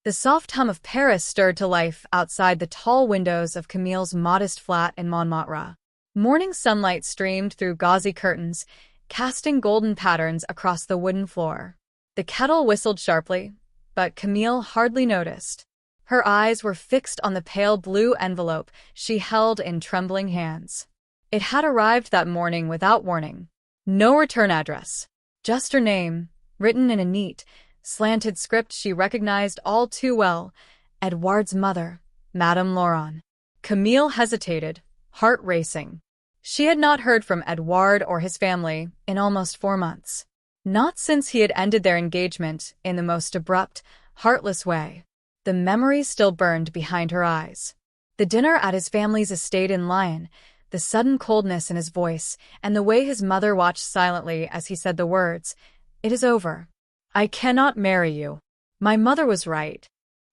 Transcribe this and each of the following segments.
The soft hum of Paris stirred to life outside the tall windows of Camille's modest flat in Montmartre. Morning sunlight streamed through gauzy curtains, casting golden patterns across the wooden floor. The kettle whistled sharply, but Camille hardly noticed. Her eyes were fixed on the pale blue envelope she held in trembling hands. It had arrived that morning without warning. No return address. Just her name, written in a neat, slanted script she recognized all too well. Edouard's mother, Madame Laurent. Camille hesitated, heart racing. She had not heard from Edouard or his family in almost 4 months. Not since he had ended their engagement in the most abrupt, heartless way. The memory still burned behind her eyes. The dinner at his family's estate in Lyon, the sudden coldness in his voice, and the way his mother watched silently as he said the words, "It is over. I cannot marry you. My mother was right."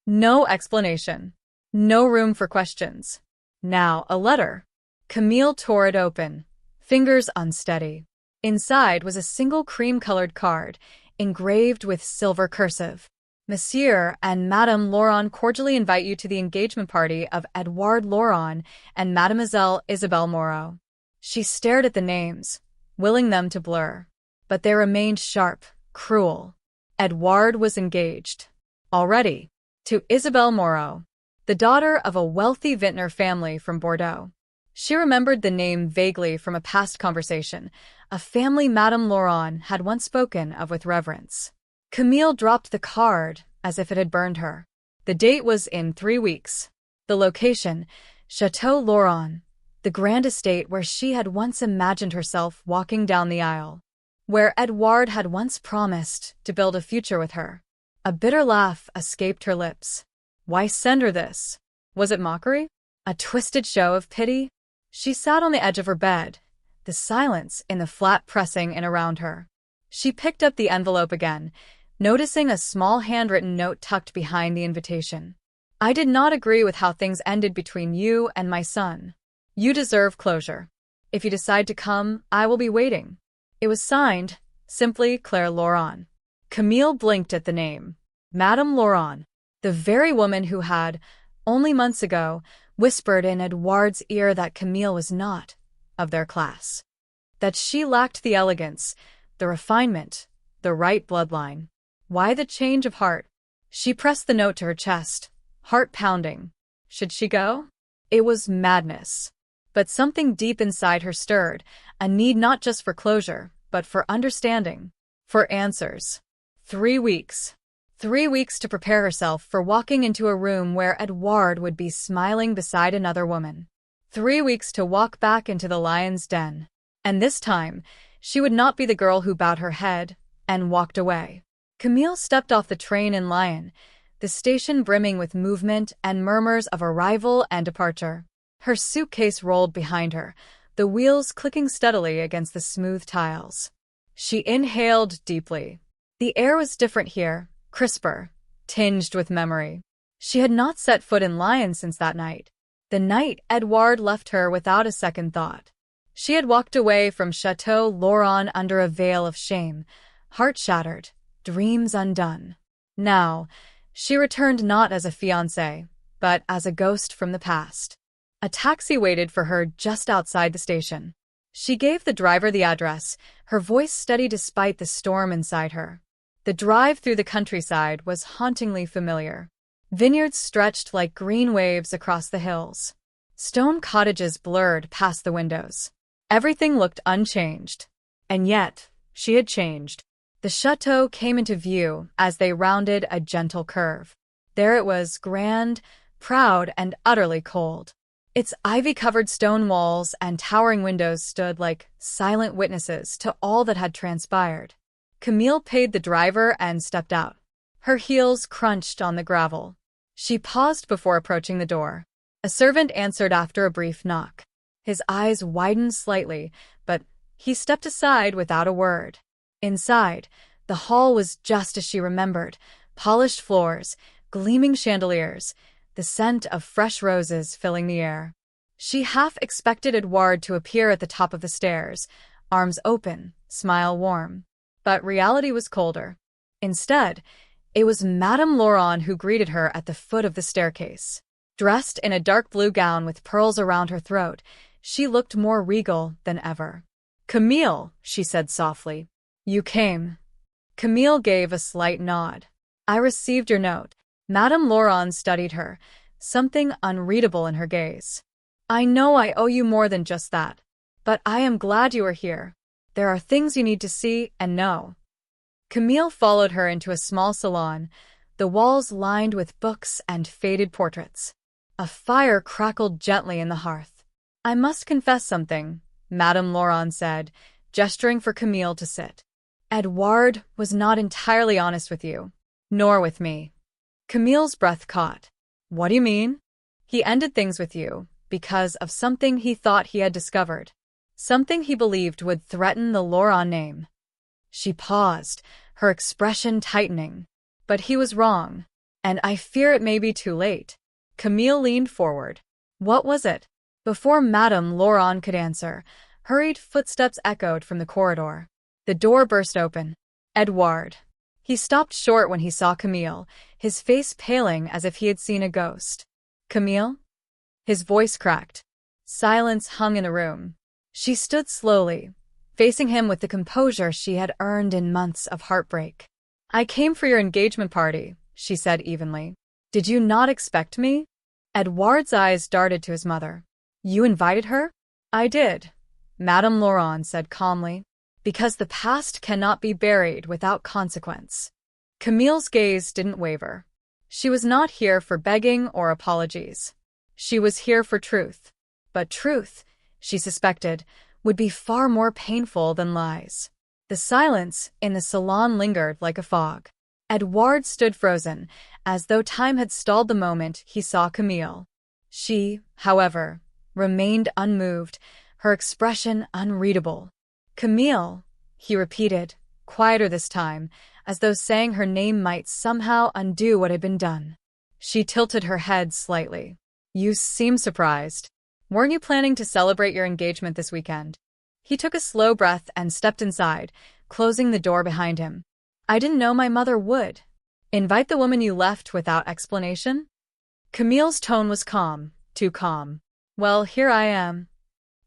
No explanation. No room for questions. Now, a letter. Camille tore it open, fingers unsteady. Inside was a single cream-colored card, engraved with silver cursive. "Monsieur and Madame Laurent cordially invite you to the engagement party of Edouard Laurent and Mademoiselle Isabelle Moreau." She stared at the names, willing them to blur. But they remained sharp, cruel. Edouard was engaged. Already. To Isabelle Moreau, the daughter of a wealthy vintner family from Bordeaux. She remembered the name vaguely from a past conversation, a family Madame Laurent had once spoken of with reverence. Camille dropped the card as if it had burned her. The date was in 3 weeks. The location, Chateau Laurent, the grand estate where she had once imagined herself walking down the aisle. Where Edouard had once promised to build a future with her. A bitter laugh escaped her lips. Why send her this? Was it mockery? A twisted show of pity? She sat on the edge of her bed, the silence in the flat pressing in around her. She picked up the envelope again, noticing a small handwritten note tucked behind the invitation. "I did not agree with how things ended between you and my son. You deserve closure. If you decide to come, I will be waiting." It was signed, simply Claire Laurent. Camille blinked at the name. Madame Laurent, the very woman who had, only months ago, whispered in Edouard's ear that Camille was not of their class. That she lacked the elegance, the refinement, the right bloodline. Why the change of heart? She pressed the note to her chest, heart pounding. Should she go? It was madness. But something deep inside her stirred, a need not just for closure, but for understanding, for answers. 3 weeks. 3 weeks to prepare herself for walking into a room where Edouard would be smiling beside another woman. 3 weeks to walk back into the lion's den. And this time, she would not be the girl who bowed her head and walked away. Camille stepped off the train in Lyon, the station brimming with movement and murmurs of arrival and departure. Her suitcase rolled behind her, the wheels clicking steadily against the smooth tiles. She inhaled deeply. The air was different here, crisper, tinged with memory. She had not set foot in Lyon since that night. The night Edouard left her without a second thought. She had walked away from Chateau Laurent under a veil of shame, heart shattered, dreams undone. Now, she returned not as a fiancée, but as a ghost from the past. A taxi waited for her just outside the station. She gave the driver the address, her voice steady despite the storm inside her. The drive through the countryside was hauntingly familiar. Vineyards stretched like green waves across the hills. Stone cottages blurred past the windows. Everything looked unchanged. And yet, she had changed. The chateau came into view as they rounded a gentle curve. There it was, grand, proud, and utterly cold. Its ivy-covered stone walls and towering windows stood like silent witnesses to all that had transpired. Camille paid the driver and stepped out. Her heels crunched on the gravel. She paused before approaching the door. A servant answered after a brief knock. His eyes widened slightly, but he stepped aside without a word. Inside, the hall was just as she remembered, polished floors, gleaming chandeliers, the scent of fresh roses filling the air. She half expected Edouard to appear at the top of the stairs, arms open, smile warm. But reality was colder. Instead, It was Madame Laurent who greeted her at the foot of the staircase. Dressed in a dark blue gown with pearls around her throat, she looked more regal than ever. "Camille," she said softly. "You came." Camille gave a slight nod. "I received your note." Madame Laurent studied her, something unreadable in her gaze. "I know I owe you more than just that. But I am glad you are here. There are things you need to see and know." Camille followed her into a small salon, the walls lined with books and faded portraits. A fire crackled gently in the hearth. "I must confess something," Madame Laurent said, gesturing for Camille to sit. "Edouard was not entirely honest with you, nor with me." Camille's breath caught. "What do you mean?" "He ended things with you because of something he thought he had discovered, something he believed would threaten the Laurent name." She paused, her expression tightening. "But he was wrong, and I fear it may be too late." Camille leaned forward. "What was it?" Before Madame Laurent could answer, hurried footsteps echoed from the corridor. The door burst open. "Edouard." He stopped short when he saw Camille, his face paling as if he had seen a ghost. "Camille?" His voice cracked. Silence hung in the room. She stood slowly, facing him with the composure she had earned in months of heartbreak. "I came for your engagement party," she said evenly. "Did you not expect me?" Edouard's eyes darted to his mother. "You invited her?" "I did," Madame Laurent said calmly, "because the past cannot be buried without consequence." Camille's gaze didn't waver. She was not here for begging or apologies. She was here for truth. But truth, she suspected, would be far more painful than lies. The silence in the salon lingered like a fog. Edouard stood frozen, as though time had stalled the moment he saw Camille. She, however, remained unmoved, her expression unreadable. "Camille," he repeated, quieter this time, as though saying her name might somehow undo what had been done. She tilted her head slightly. "You seem surprised. Weren't you planning to celebrate your engagement this weekend?" He took a slow breath and stepped inside, closing the door behind him. "I didn't know my mother would." "Invite the woman you left without explanation?" Camille's tone was calm, too calm. "Well, here I am."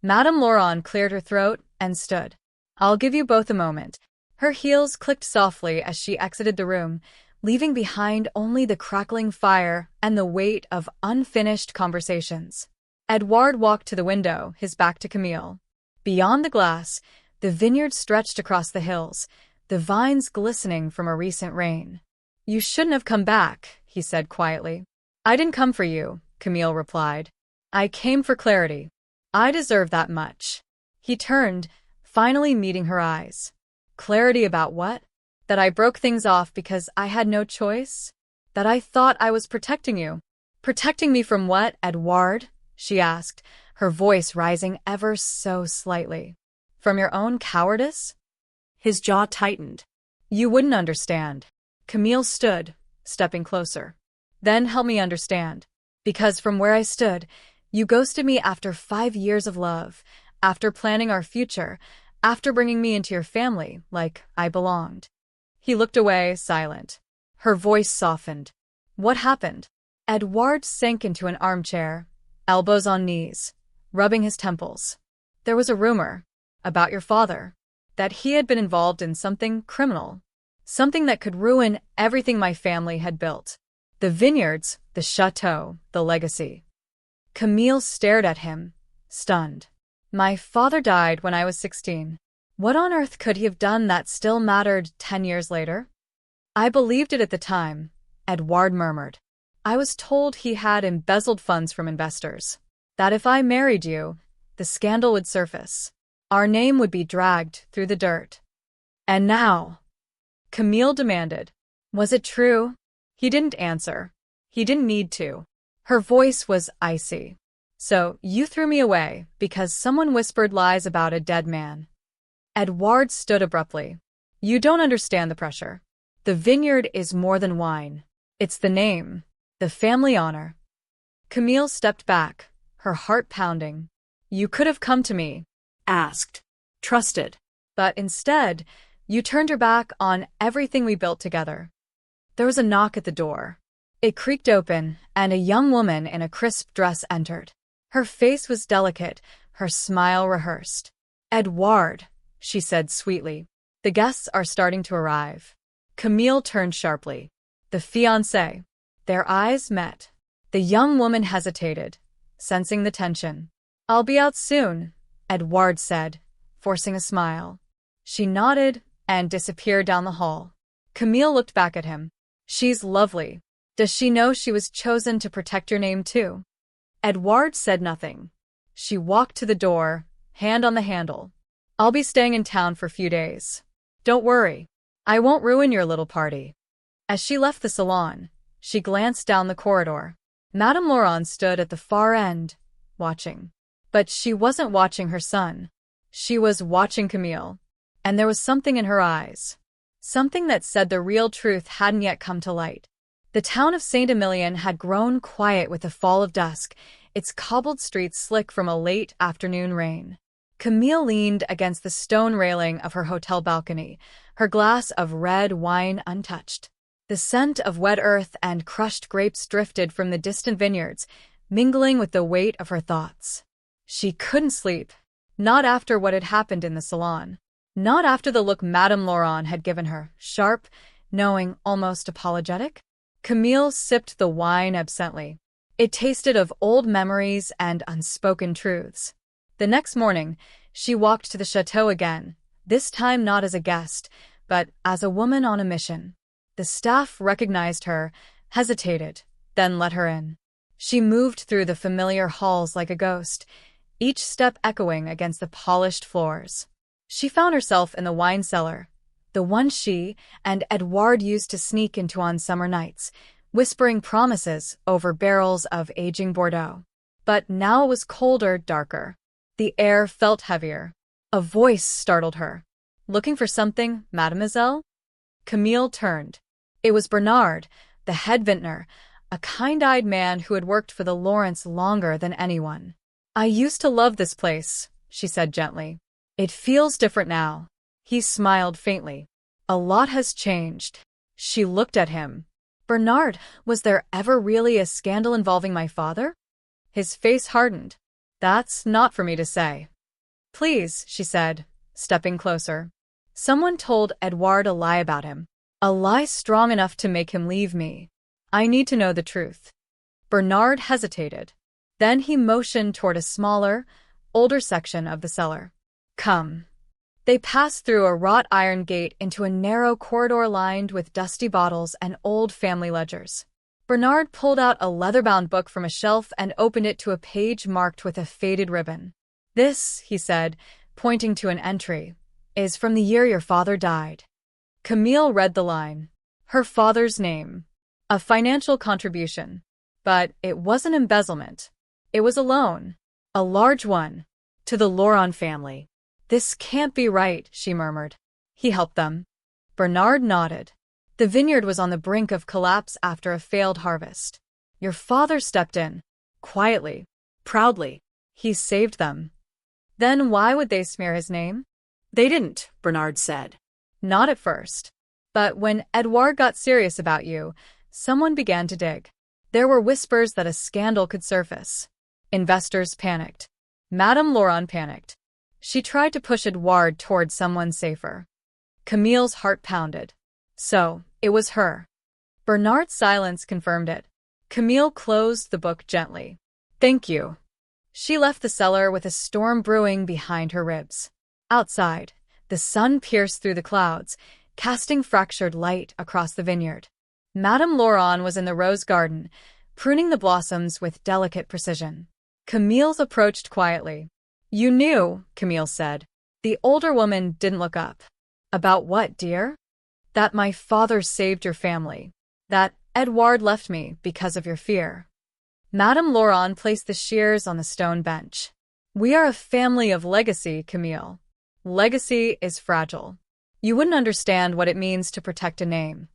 Madame Laurent cleared her throat and stood. "I'll give you both a moment." Her heels clicked softly as she exited the room, leaving behind only the crackling fire and the weight of unfinished conversations. Edouard walked to the window, his back to Camille. Beyond the glass, the vineyard stretched across the hills, the vines glistening from a recent rain. "You shouldn't have come back," he said quietly. "I didn't come for you," Camille replied. "I came for clarity." "I deserve that much." He turned, finally meeting her eyes. "Clarity about what?" "That I broke things off because I had no choice? That I thought I was protecting you." "Protecting me from what, Edouard?" she asked, her voice rising ever so slightly. "From your own cowardice?" His jaw tightened. "You wouldn't understand." Camille stood, stepping closer. "Then help me understand. Because from where I stood, you ghosted me after 5 years of love, after planning our future, after bringing me into your family like I belonged." He looked away, silent. Her voice softened. "What happened?" Edouard sank into an armchair, elbows on knees, rubbing his temples. "There was a rumor about your father, that he had been involved in something criminal, something that could ruin everything my family had built. The vineyards, the chateau, the legacy." Camille stared at him, stunned. "My father died when I was 16. What on earth could he have done that still mattered 10 years later?" "I believed it at the time," Edouard murmured. "I was told he had embezzled funds from investors. That if I married you, the scandal would surface. Our name would be dragged through the dirt." "And now?" Camille demanded. "Was it true?" He didn't answer. He didn't need to. Her voice was icy. "So you threw me away because someone whispered lies about a dead man." Edouard stood abruptly. "You don't understand the pressure. The vineyard is more than wine. It's the name, the family honor." Camille stepped back, her heart pounding. "You could have come to me, asked, trusted. But instead, you turned your back on everything we built together." There was a knock at the door. It creaked open, and a young woman in a crisp dress entered. Her face was delicate, her smile rehearsed. "Edouard," she said sweetly. "The guests are starting to arrive." Camille turned sharply. "The fiancé." Their eyes met. The young woman hesitated, sensing the tension. "I'll be out soon," Edouard said, forcing a smile. She nodded and disappeared down the hall. Camille looked back at him. "She's lovely. Does she know she was chosen to protect your name too?" Edouard said nothing. She walked to the door, hand on the handle. "I'll be staying in town for a few days. Don't worry. I won't ruin your little party." As she left the salon, she glanced down the corridor. Madame Laurent stood at the far end, watching. But she wasn't watching her son. She was watching Camille. And there was something in her eyes. Something that said the real truth hadn't yet come to light. The town of Saint-Emilion had grown quiet with the fall of dusk, its cobbled streets slick from a late afternoon rain. Camille leaned against the stone railing of her hotel balcony, her glass of red wine untouched. The scent of wet earth and crushed grapes drifted from the distant vineyards, mingling with the weight of her thoughts. She couldn't sleep. Not after what had happened in the salon. Not after the look Madame Laurent had given her, sharp, knowing, almost apologetic. Camille sipped the wine absently. It tasted of old memories and unspoken truths. The next morning, she walked to the chateau again, this time not as a guest, but as a woman on a mission. The staff recognized her, hesitated, then let her in. She moved through the familiar halls like a ghost, each step echoing against the polished floors. She found herself in the wine cellar, the one she and Edouard used to sneak into on summer nights, whispering promises over barrels of aging Bordeaux. But now it was colder, darker. The air felt heavier. A voice startled her. "Looking for something, mademoiselle?" Camille turned. It was Bernard, the head vintner, a kind-eyed man who had worked for the Laurents longer than anyone. "I used to love this place," she said gently. "It feels different now." He smiled faintly. "A lot has changed." She looked at him. "Bernard, was there ever really a scandal involving my father?" His face hardened. "That's not for me to say." "Please," she said, stepping closer. "Someone told Edouard a lie about him. A lie strong enough to make him leave me. I need to know the truth." Bernard hesitated. Then he motioned toward a smaller, older section of the cellar. "Come." They passed through a wrought iron gate into a narrow corridor lined with dusty bottles and old family ledgers. Bernard pulled out a leather-bound book from a shelf and opened it to a page marked with a faded ribbon. "This," he said, pointing to an entry, "is from the year your father died." Camille read the line. Her father's name. A financial contribution. But it wasn't embezzlement. It was a loan. A large one. To the Laurent family. "This can't be right," she murmured. "He helped them." Bernard nodded. "The vineyard was on the brink of collapse after a failed harvest. Your father stepped in. Quietly. Proudly. He saved them." "Then why would they smear his name?" "They didn't," Bernard said. "Not at first. But when Edouard got serious about you, someone began to dig. There were whispers that a scandal could surface. Investors panicked. Madame Laurent panicked. She tried to push Edouard toward someone safer." Camille's heart pounded. So, it was her. Bernard's silence confirmed it. Camille closed the book gently. "Thank you." She left the cellar with a storm brewing behind her ribs. Outside, the sun pierced through the clouds, casting fractured light across the vineyard. Madame Laurent was in the rose garden, pruning the blossoms with delicate precision. Camille approached quietly. "You knew," Camille said. The older woman didn't look up. "About what, dear?" "That my father saved your family. That Edouard left me because of your fear." Madame Laurent placed the shears on the stone bench. "We are a family of legacy, Camille. Legacy is fragile. You wouldn't understand what it means to protect a name."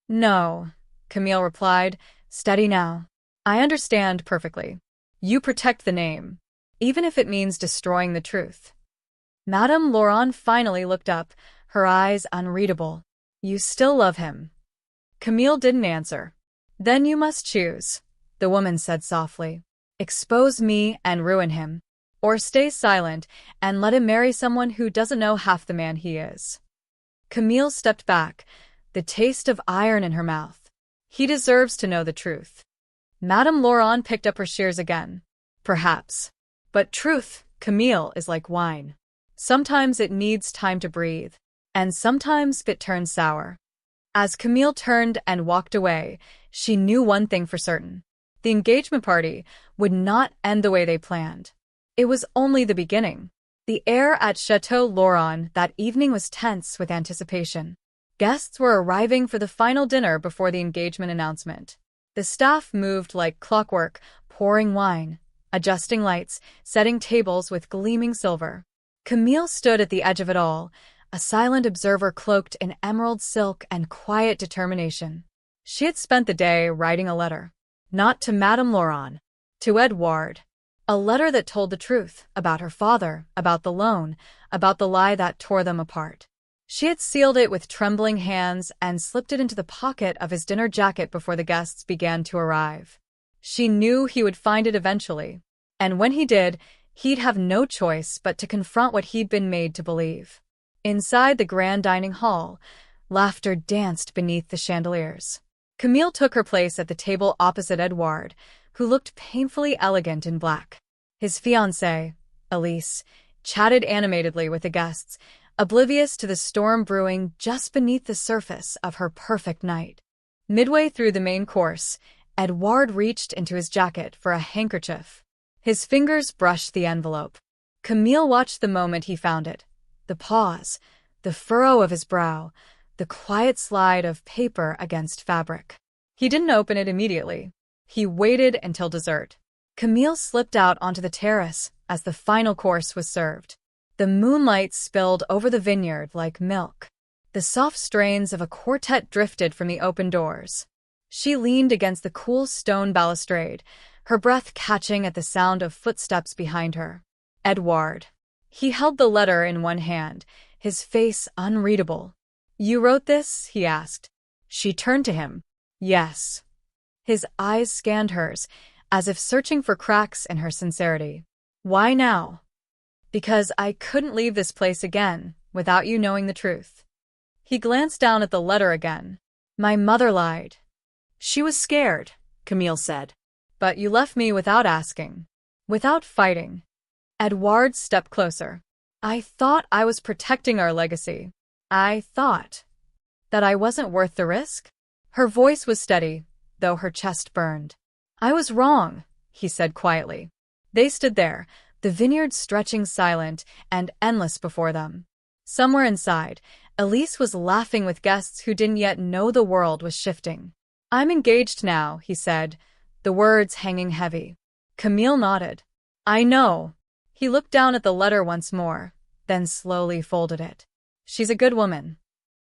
"No," Camille replied, steady now. "I understand perfectly. You protect the name, even if it means destroying the truth." Madame Laurent finally looked up, her eyes unreadable. "You still love him." Camille didn't answer. Then you must choose, the woman said softly. Expose me and ruin him. Or stay silent and let him marry someone who doesn't know half the man he is. Camille stepped back, the taste of iron in her mouth. He deserves to know the truth. Madame Laurent picked up her shears again. Perhaps. But truth, Camille, is like wine. Sometimes it needs time to breathe, and sometimes it turns sour. As Camille turned and walked away, she knew one thing for certain. The engagement party would not end the way they planned. It was only the beginning. The air at Chateau Laurent that evening was tense with anticipation. Guests were arriving for the final dinner before the engagement announcement. The staff moved like clockwork, pouring wine, adjusting lights, setting tables with gleaming silver. Camille stood at the edge of it all, a silent observer cloaked in emerald silk and quiet determination. She had spent the day writing a letter. Not to Madame Laurent, to Edouard. A letter that told the truth about her father, about the loan, about the lie that tore them apart. She had sealed it with trembling hands and slipped it into the pocket of his dinner jacket before the guests began to arrive. She knew he would find it eventually, and when he did, he'd have no choice but to confront what he'd been made to believe. Inside the grand dining hall, laughter danced beneath the chandeliers. Camille took her place at the table opposite Edouard, who looked painfully elegant in black. His fiancée, Elise, chatted animatedly with the guests, oblivious to the storm brewing just beneath the surface of her perfect night. Midway through the main course, Edouard reached into his jacket for a handkerchief. His fingers brushed the envelope. Camille watched the moment he found it. The pause, the furrow of his brow, the quiet slide of paper against fabric. He didn't open it immediately. He waited until dessert. Camille slipped out onto the terrace as the final course was served. The moonlight spilled over the vineyard like milk. The soft strains of a quartet drifted from the open doors. She leaned against the cool stone balustrade, her breath catching at the sound of footsteps behind her. Edouard. He held the letter in one hand, his face unreadable. You wrote this? He asked. She turned to him. Yes. His eyes scanned hers, as if searching for cracks in her sincerity. Why now? Because I couldn't leave this place again, without you knowing the truth. He glanced down at the letter again. My mother lied. She was scared, Camille said. But you left me without asking. Without fighting. Edouard stepped closer. I thought I was protecting our legacy. I thought that I wasn't worth the risk. Her voice was steady, though her chest burned. I was wrong, he said quietly. They stood there, the vineyard stretching silent and endless before them. Somewhere inside, Elise was laughing with guests who didn't yet know the world was shifting. I'm engaged now, he said, the words hanging heavy. Camille nodded. I know. He looked down at the letter once more, then slowly folded it. She's a good woman.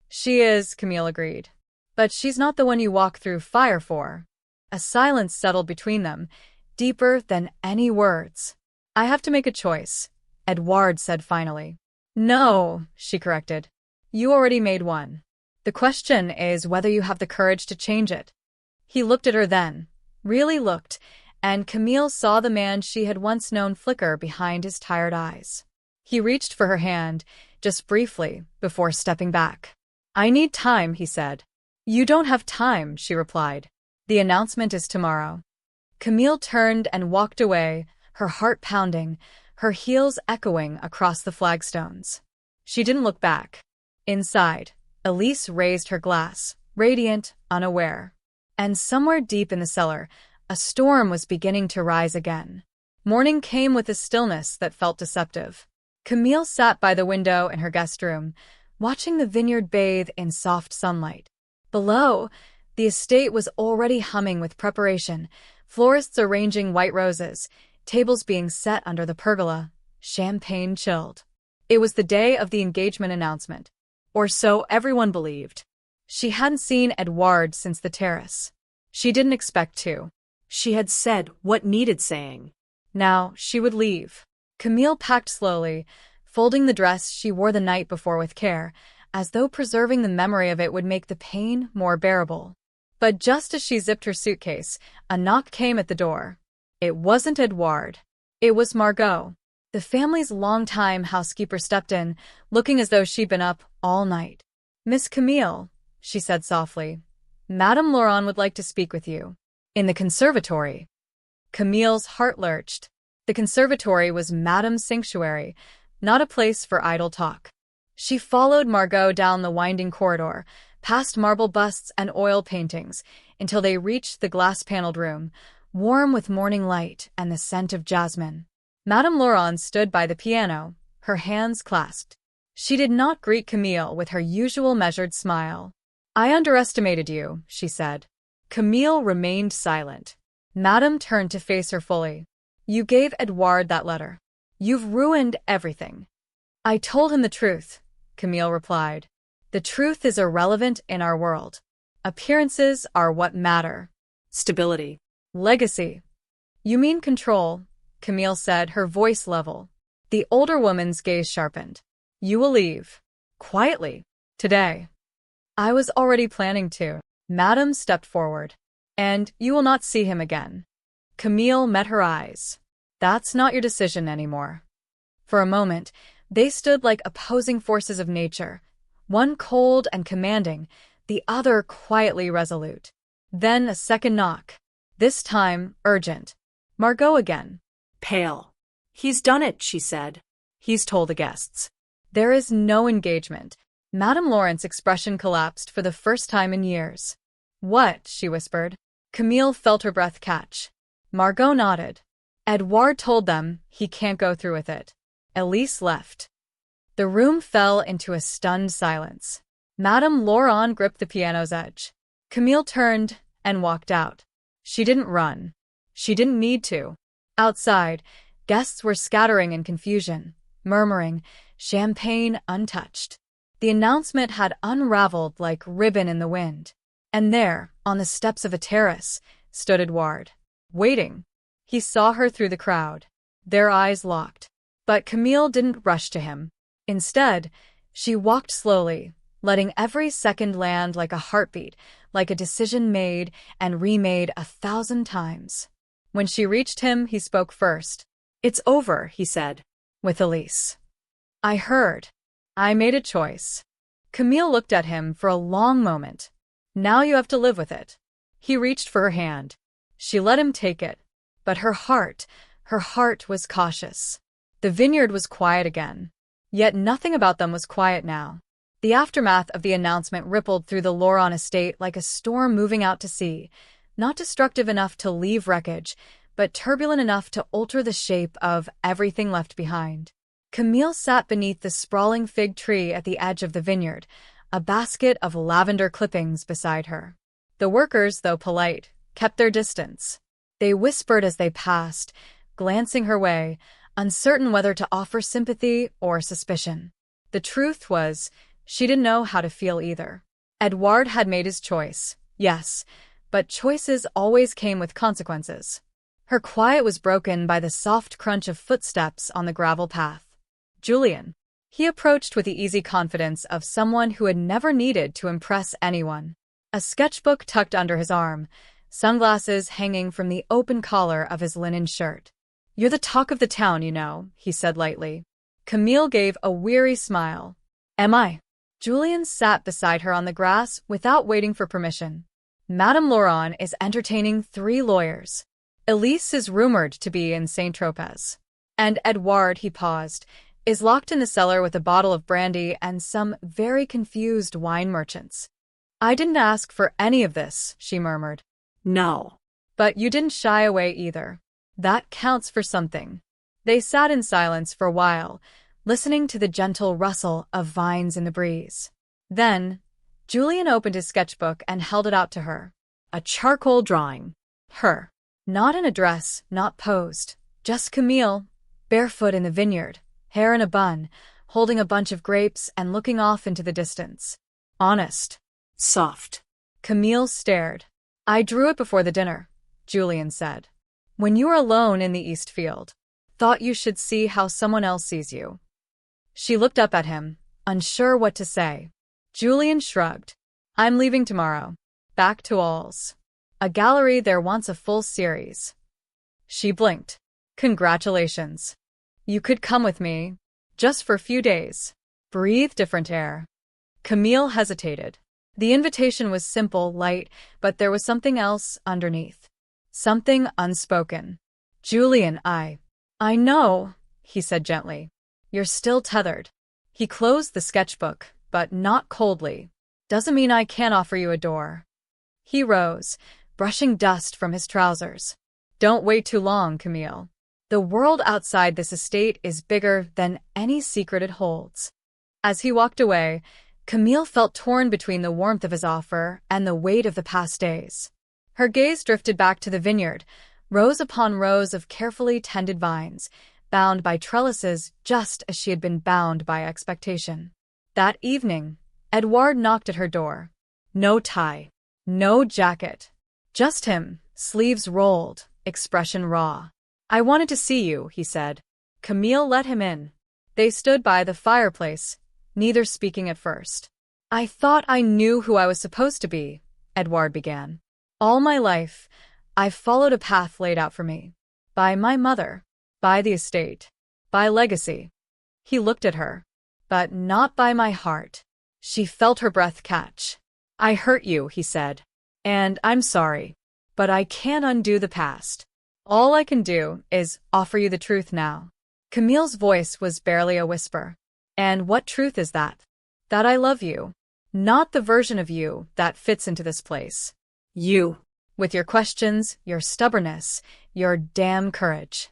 She is, Camille agreed. But she's not the one you walk through fire for. A silence settled between them, deeper than any words. I have to make a choice, Edouard said finally. No, she corrected. You already made one. The question is whether you have the courage to change it. He looked at her then, really looked, and Camille saw the man she had once known flicker behind his tired eyes. He reached for her hand, just briefly, before stepping back. I need time, he said. You don't have time, she replied. The announcement is tomorrow. Camille turned and walked away, her heart pounding, her heels echoing across the flagstones. She didn't look back. Inside, Elise raised her glass, radiant, unaware. And somewhere deep in the cellar, a storm was beginning to rise again. Morning came with a stillness that felt deceptive. Camille sat by the window in her guest room, watching the vineyard bathe in soft sunlight. Below, the estate was already humming with preparation, florists arranging white roses, tables being set under the pergola, champagne chilled. It was the day of the engagement announcement. Or so everyone believed. She hadn't seen Edouard since the terrace. She didn't expect to. She had said what needed saying. Now she would leave. Camille packed slowly, folding the dress she wore the night before with care, as though preserving the memory of it would make the pain more bearable. But just as she zipped her suitcase, a knock came at the door. It wasn't Edouard. It was Margot. The family's longtime housekeeper stepped in, looking as though she'd been up all night. "Miss Camille," she said softly, "Madame Laurent would like to speak with you." "In the conservatory." Camille's heart lurched. The conservatory was Madame's sanctuary, not a place for idle talk. She followed Margot down the winding corridor, past marble busts and oil paintings, until they reached the glass-paneled room, warm with morning light and the scent of jasmine. Madame Laurent stood by the piano, her hands clasped. She did not greet Camille with her usual measured smile. "I underestimated you," she said. Camille remained silent. Madame turned to face her fully. "You gave Edouard that letter. You've ruined everything." "I told him the truth," Camille replied. "The truth is irrelevant in our world. Appearances are what matter." Stability. "Legacy." "You mean control," Camille said, her voice level. The older woman's gaze sharpened. "You will leave. Quietly. Today." "I was already planning to." Madame stepped forward. "And you will not see him again." Camille met her eyes. "That's not your decision anymore." For a moment, they stood like opposing forces of nature, one cold and commanding, the other quietly resolute. Then a second knock. This time, urgent. Margot again. Pale. "He's done it," she said. He's told the guests. There is no engagement. Madame Laurent's expression collapsed for the first time in years. "What?" she whispered. Camille felt her breath catch. Margot nodded. "Edouard told them he can't go through with it." Elise left. The room fell into a stunned silence. Madame Laurent gripped the piano's edge. Camille turned and walked out. She didn't run. She didn't need to. Outside, guests were scattering in confusion, murmuring, champagne untouched. The announcement had unraveled like ribbon in the wind. And there, on the steps of a terrace, stood Edouard, waiting. He saw her through the crowd. Their eyes locked. But Camille didn't rush to him. Instead, she walked slowly, letting every second land like a heartbeat, like a decision made and remade 1,000 times. When she reached him, he spoke first. "It's over," he said. "With Elise." "I heard. I made a choice." Camille looked at him for a long moment. "Now you have to live with it." He reached for her hand. She let him take it. But her heart was cautious. The vineyard was quiet again. Yet nothing about them was quiet now. The aftermath of the announcement rippled through the Laurent estate like a storm moving out to sea, not destructive enough to leave wreckage, but turbulent enough to alter the shape of everything left behind. Camille sat beneath the sprawling fig tree at the edge of the vineyard, a basket of lavender clippings beside her. The workers, though polite, kept their distance. They whispered as they passed, glancing her way, uncertain whether to offer sympathy or suspicion. The truth was, she didn't know how to feel either. Edouard had made his choice, yes, but choices always came with consequences. Her quiet was broken by the soft crunch of footsteps on the gravel path. Julien. He approached with the easy confidence of someone who had never needed to impress anyone. A sketchbook tucked under his arm, sunglasses hanging from the open collar of his linen shirt. "You're the talk of the town, you know," he said lightly. Camille gave a weary smile. "Am I?" Julien sat beside her on the grass without waiting for permission. "Madame Laurent is entertaining 3 lawyers. Elise is rumored to be in Saint-Tropez. And Edouard," he paused, "is locked in the cellar with a bottle of brandy and some very confused wine merchants." "I didn't ask for any of this," she murmured. "No." "But you didn't shy away either. That counts for something." They sat in silence for a while, listening to the gentle rustle of vines in the breeze. Then, Julien opened his sketchbook and held it out to her. A charcoal drawing. Her. Not in a dress, not posed. Just Camille, barefoot in the vineyard, hair in a bun, holding a bunch of grapes and looking off into the distance. Honest. Soft. Camille stared. "I drew it before the dinner," Julien said. "When you were alone in the East Field. Thought you should see how someone else sees you." She looked up at him, unsure what to say. Julien shrugged. "I'm leaving tomorrow. back to All's. A gallery there wants a full series. She blinked. Congratulations. You could come with me. Just for a few days. Breathe different air. Camille hesitated. The invitation was simple, light, but there was something else underneath. Something unspoken. Julian, I know, he said gently. You're still tethered. He closed the sketchbook, but not coldly. Doesn't mean I can't offer you a door. He rose, brushing dust from his trousers. Don't wait too long, Camille. The world outside this estate is bigger than any secret it holds. As he walked away, Camille felt torn between the warmth of his offer and the weight of the past days. Her gaze drifted back to the vineyard, rows upon rows of carefully tended vines, bound by trellises just as she had been bound by expectation. That evening, Edouard knocked at her door. No tie, no jacket. Just him, sleeves rolled, expression raw. I wanted to see you, he said. Camille let him in. They stood by the fireplace, neither speaking at first. I thought I knew who I was supposed to be, Edouard began. All my life, I've followed a path laid out for me. By my mother, by the estate, by legacy. He looked at her. But not by my heart. She felt her breath catch. I hurt you, he said. And I'm sorry. But I can't undo the past. All I can do is offer you the truth now. Camille's voice was barely a whisper. And what truth is that? That I love you. Not the version of you that fits into this place. You. With your questions, your stubbornness, your damn courage.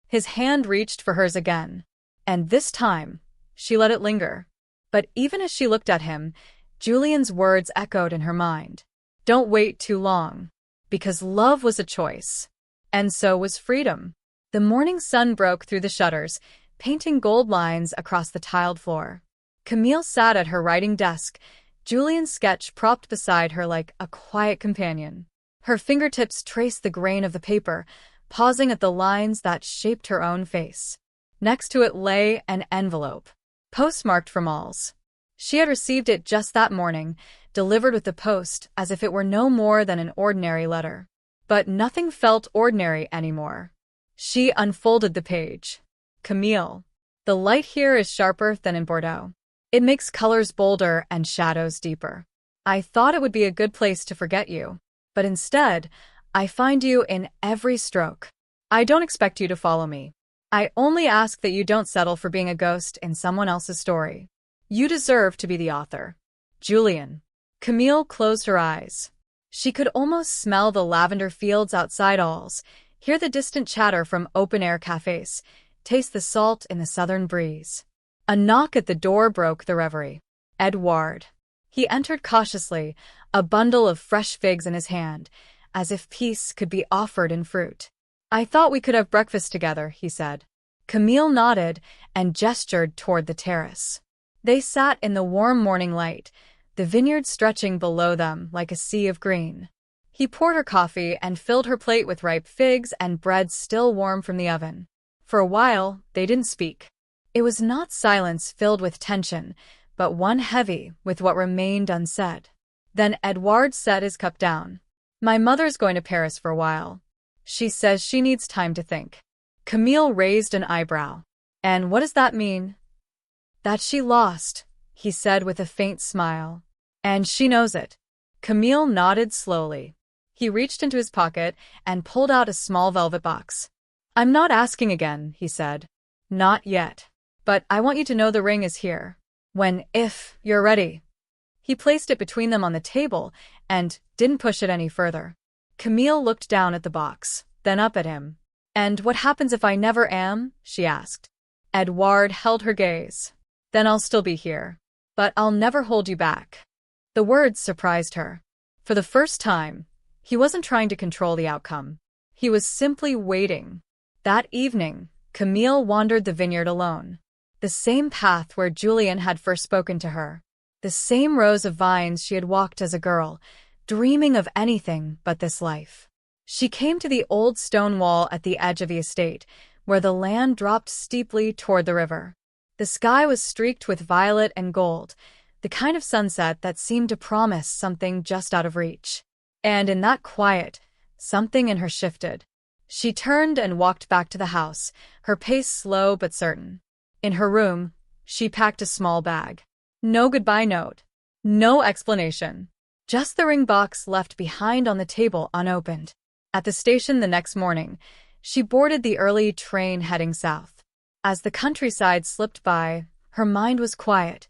His hand reached for hers again. And this time, she let it linger. But even as she looked at him, Julian's words echoed in her mind. Don't wait too long. Because love was a choice. And so was freedom. The morning sun broke through the shutters, painting gold lines across the tiled floor. Camille sat at her writing desk, Julian's sketch propped beside her like a quiet companion. Her fingertips traced the grain of the paper, pausing at the lines that shaped her own face. Next to it lay an envelope, postmarked from All's. She had received it just that morning, delivered with the post as if it were no more than an ordinary letter. But nothing felt ordinary anymore. She unfolded the page. Camille. The light here is sharper than in Bordeaux. It makes colors bolder and shadows deeper. I thought it would be a good place to forget you. But instead, I find you in every stroke. I don't expect you to follow me. I only ask that you don't settle for being a ghost in someone else's story. You deserve to be the author. Julian. Camille closed her eyes. She could almost smell the lavender fields outside All's, hear the distant chatter from open-air cafes, taste the salt in the southern breeze. A knock at the door broke the reverie. Edouard. He entered cautiously, a bundle of fresh figs in his hand, as if peace could be offered in fruit. I thought we could have breakfast together, he said. Camille nodded and gestured toward the terrace. They sat in the warm morning light, the vineyard stretching below them like a sea of green. He poured her coffee and filled her plate with ripe figs and bread still warm from the oven. For a while, they didn't speak. It was not silence filled with tension, but one heavy with what remained unsaid. Then Edouard set his cup down. My mother's going to Paris for a while. She says she needs time to think. Camille raised an eyebrow. And what does that mean? That she lost, he said with a faint smile. And she knows it. Camille nodded slowly. He reached into his pocket and pulled out a small velvet box. I'm not asking again, he said. Not yet. But I want you to know the ring is here. If you're ready. He placed it between them on the table and didn't push it any further. Camille looked down at the box, then up at him. And what happens if I never am? She asked. Edouard held her gaze. Then I'll still be here. But I'll never hold you back. The words surprised her. For the first time, he wasn't trying to control the outcome. He was simply waiting. That evening, Camille wandered the vineyard alone. The same path where Julian had first spoken to her. The same rows of vines she had walked as a girl, dreaming of anything but this life. She came to the old stone wall at the edge of the estate, where the land dropped steeply toward the river. The sky was streaked with violet and gold, the kind of sunset that seemed to promise something just out of reach. And in that quiet, something in her shifted. She turned and walked back to the house, her pace slow but certain. In her room, she packed a small bag. No goodbye note. No explanation. Just the ring box left behind on the table unopened. At the station the next morning, she boarded the early train heading south. As the countryside slipped by, her mind was quiet,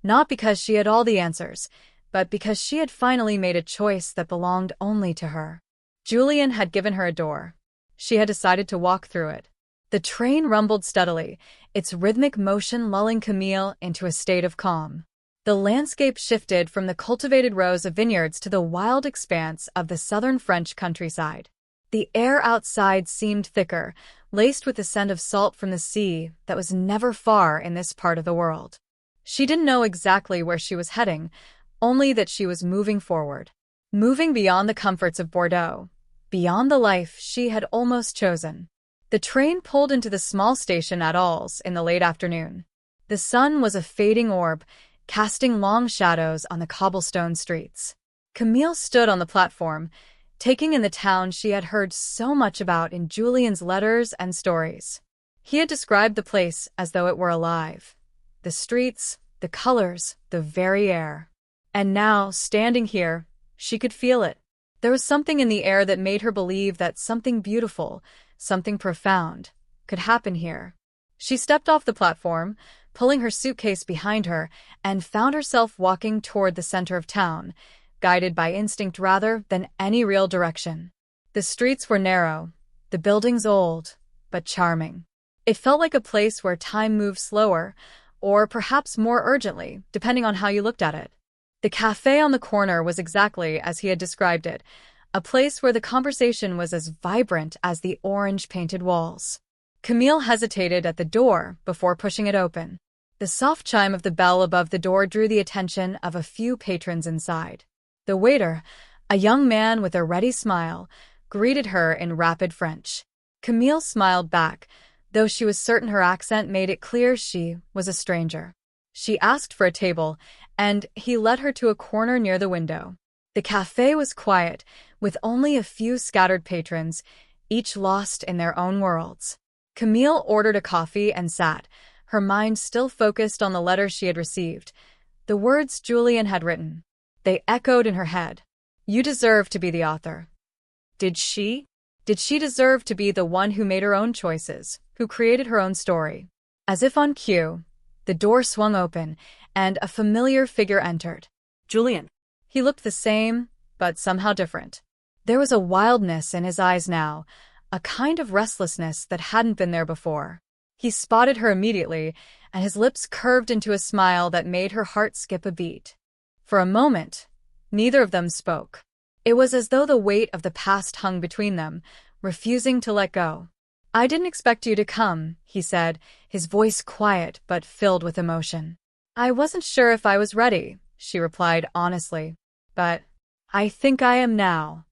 not because she had all the answers, but because she had finally made a choice that belonged only to her. Julian had given her a door. She had decided to walk through it. The train rumbled steadily, its rhythmic motion lulling Camille into a state of calm. The landscape shifted from the cultivated rows of vineyards to the wild expanse of the southern French countryside. The air outside seemed thicker, laced with the scent of salt from the sea that was never far in this part of the world. She didn't know exactly where she was heading, only that she was moving forward. Moving beyond the comforts of Bordeaux, beyond the life she had almost chosen. The train pulled into the small station at Alls in the late afternoon. The sun was a fading orb, casting long shadows on the cobblestone streets. Camille stood on the platform, taking in the town she had heard so much about in Julian's letters and stories. He had described the place as though it were alive. The streets, the colors, the very air. And now, standing here, she could feel it. There was something in the air that made her believe that something beautiful, something profound, could happen here. She stepped off the platform, pulling her suitcase behind her, and found herself walking toward the center of town, guided by instinct rather than any real direction. The streets were narrow, the buildings old, but charming. It felt like a place where time moved slower, or perhaps more urgently, depending on how you looked at it. The cafe on the corner was exactly as he had described it, a place where the conversation was as vibrant as the orange-painted walls. Camille hesitated at the door before pushing it open. The soft chime of the bell above the door drew the attention of a few patrons inside. The waiter, a young man with a ready smile, greeted her in rapid French. Camille smiled back, though she was certain her accent made it clear she was a stranger. She asked for a table, and he led her to a corner near the window. The cafe was quiet, with only a few scattered patrons, each lost in their own worlds. Camille ordered a coffee and sat, her mind still focused on the letter she had received. The words Julian had written. They echoed in her head. You deserve to be the author. Did she? Did she deserve to be the one who made her own choices, who created her own story? As if on cue, the door swung open, and a familiar figure entered. Julian. He looked the same, but somehow different. There was a wildness in his eyes now, a kind of restlessness that hadn't been there before. He spotted her immediately, and his lips curved into a smile that made her heart skip a beat. For a moment, neither of them spoke. It was as though the weight of the past hung between them, refusing to let go. I didn't expect you to come, he said, his voice quiet but filled with emotion. I wasn't sure if I was ready, she replied honestly. But I think I am now.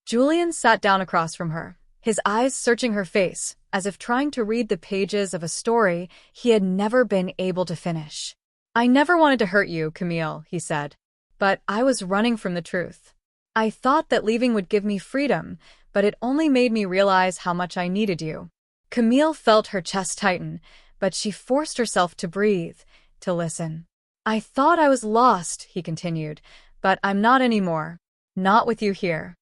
Julian sat down across from her, his eyes searching her face, as if trying to read the pages of a story he had never been able to finish. I never wanted to hurt you, Camille, he said. But I was running from the truth. I thought that leaving would give me freedom, but it only made me realize how much I needed you. Camille felt her chest tighten, but she forced herself to breathe, to listen. I thought I was lost, he continued, but I'm not anymore. Not with you here.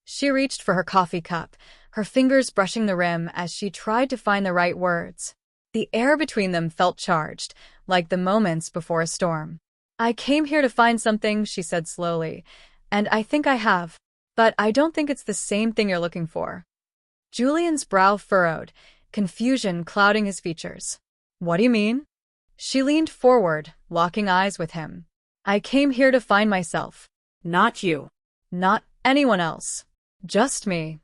She reached for her coffee cup, her fingers brushing the rim as she tried to find the right words. The air between them felt charged, like the moments before a storm. I came here to find something, she said slowly, and I think I have. But I don't think it's the same thing you're looking for. Julian's brow furrowed, confusion clouding his features. What do you mean? She leaned forward, locking eyes with him. I came here to find myself. Not you. Not anyone else. Just me.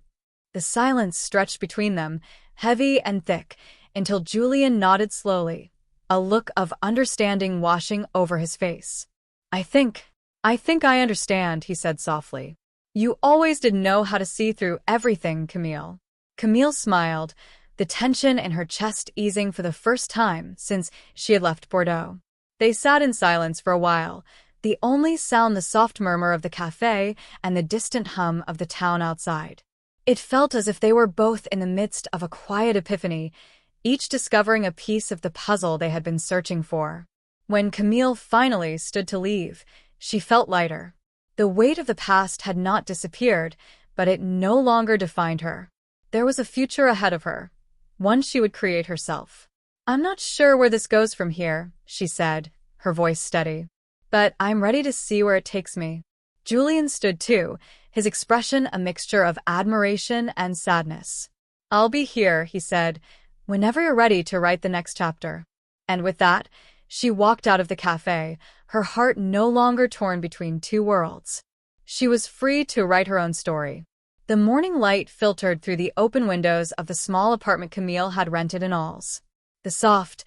The silence stretched between them, heavy and thick, until Julian nodded slowly, a look of understanding washing over his face. I think I understand, he said softly. You always did know how to see through everything, Camille. Camille smiled, the tension in her chest easing for the first time since she had left Bordeaux. They sat in silence for a while, the only sound the soft murmur of the cafe and the distant hum of the town outside. It felt as if they were both in the midst of a quiet epiphany, each discovering a piece of the puzzle they had been searching for. When Camille finally stood to leave, she felt lighter. The weight of the past had not disappeared, but it no longer defined her. There was a future ahead of her, one she would create herself. "I'm not sure where this goes from here," she said, her voice steady. "But I'm ready to see where it takes me." Julian stood too, his expression a mixture of admiration and sadness. "I'll be here," he said, "whenever you're ready to write the next chapter." And with that, she walked out of the cafe, her heart no longer torn between two worlds. She was free to write her own story. The morning light filtered through the open windows of the small apartment Camille had rented in Alls. The soft,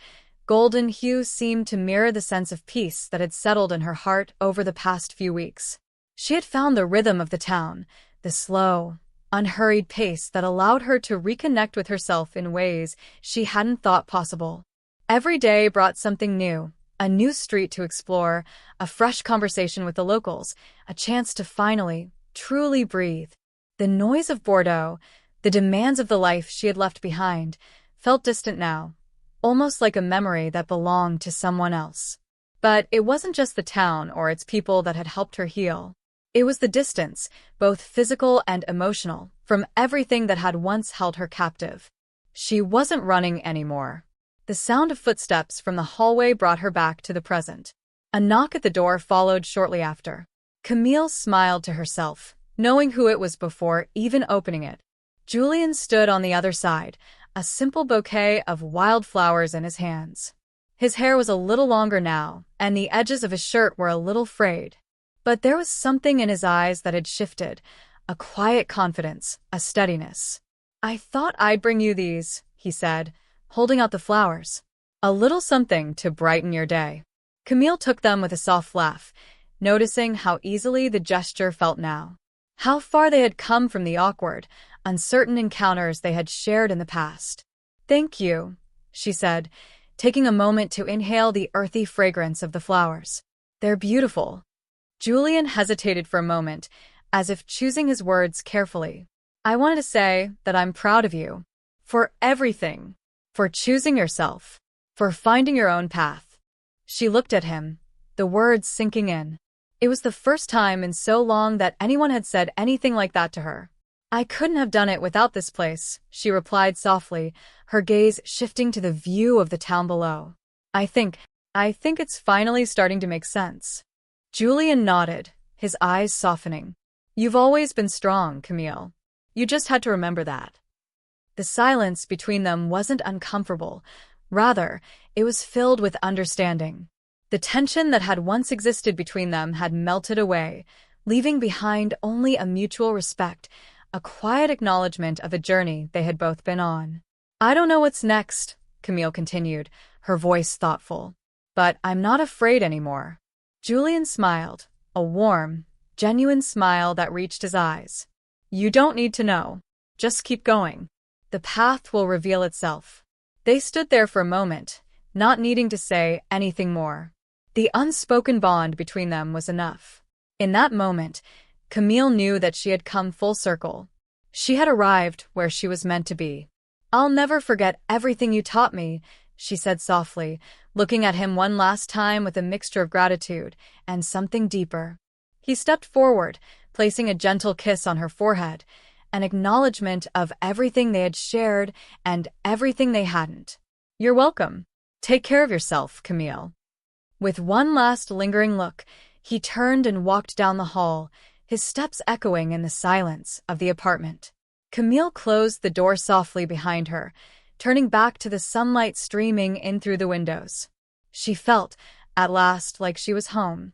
golden hue seemed to mirror the sense of peace that had settled in her heart over the past few weeks. She had found the rhythm of the town, the slow, unhurried pace that allowed her to reconnect with herself in ways she hadn't thought possible. Every day brought something new, a new street to explore, a fresh conversation with the locals, a chance to finally, truly breathe. The noise of Bordeaux, the demands of the life she had left behind, felt distant now, almost like a memory that belonged to someone else. But it wasn't just the town or its people that had helped her heal. It was the distance, both physical and emotional, from everything that had once held her captive. She wasn't running anymore. The sound of footsteps from the hallway brought her back to the present. A knock at the door followed shortly after. Camille smiled to herself, knowing who it was before even opening it. Julian stood on the other side, a simple bouquet of wildflowers in his hands. His hair was a little longer now, and the edges of his shirt were a little frayed. But there was something in his eyes that had shifted, a quiet confidence, a steadiness. "I thought I'd bring you these," he said, holding out the flowers. "A little something to brighten your day." Camille took them with a soft laugh, noticing how easily the gesture felt now. How far they had come from the awkward, uncertain encounters they had shared in the past. "Thank you," she said, taking a moment to inhale the earthy fragrance of the flowers. "They're beautiful." Julian hesitated for a moment, as if choosing his words carefully. "I wanted to say that I'm proud of you. For everything. For choosing yourself. For finding your own path." She looked at him, the words sinking in. It was the first time in so long that anyone had said anything like that to her. "I couldn't have done it without this place," she replied softly, her gaze shifting to the view of the town below. I think it's finally starting to make sense." Julian nodded, his eyes softening. "You've always been strong, Camille. You just had to remember that." The silence between them wasn't uncomfortable. Rather, it was filled with understanding. The tension that had once existed between them had melted away, leaving behind only a mutual respect, a quiet acknowledgement of a journey they had both been on. "I don't know what's next," Camille continued, her voice thoughtful. "But I'm not afraid anymore." Julian smiled, a warm, genuine smile that reached his eyes. "You don't need to know. Just keep going. The path will reveal itself." They stood there for a moment, not needing to say anything more. The unspoken bond between them was enough. In that moment, Camille knew that she had come full circle. She had arrived where she was meant to be. "I'll never forget everything you taught me," she said softly, looking at him one last time with a mixture of gratitude and something deeper. He stepped forward, placing a gentle kiss on her forehead, an acknowledgement of everything they had shared and everything they hadn't. "You're welcome. Take care of yourself, Camille." With one last lingering look, he turned and walked down the hall, his steps echoing in the silence of the apartment. Camille closed the door softly behind her, turning back to the sunlight streaming in through the windows. She felt, at last, like she was home.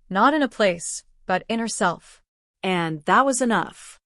Not in a place, but in herself. And that was enough.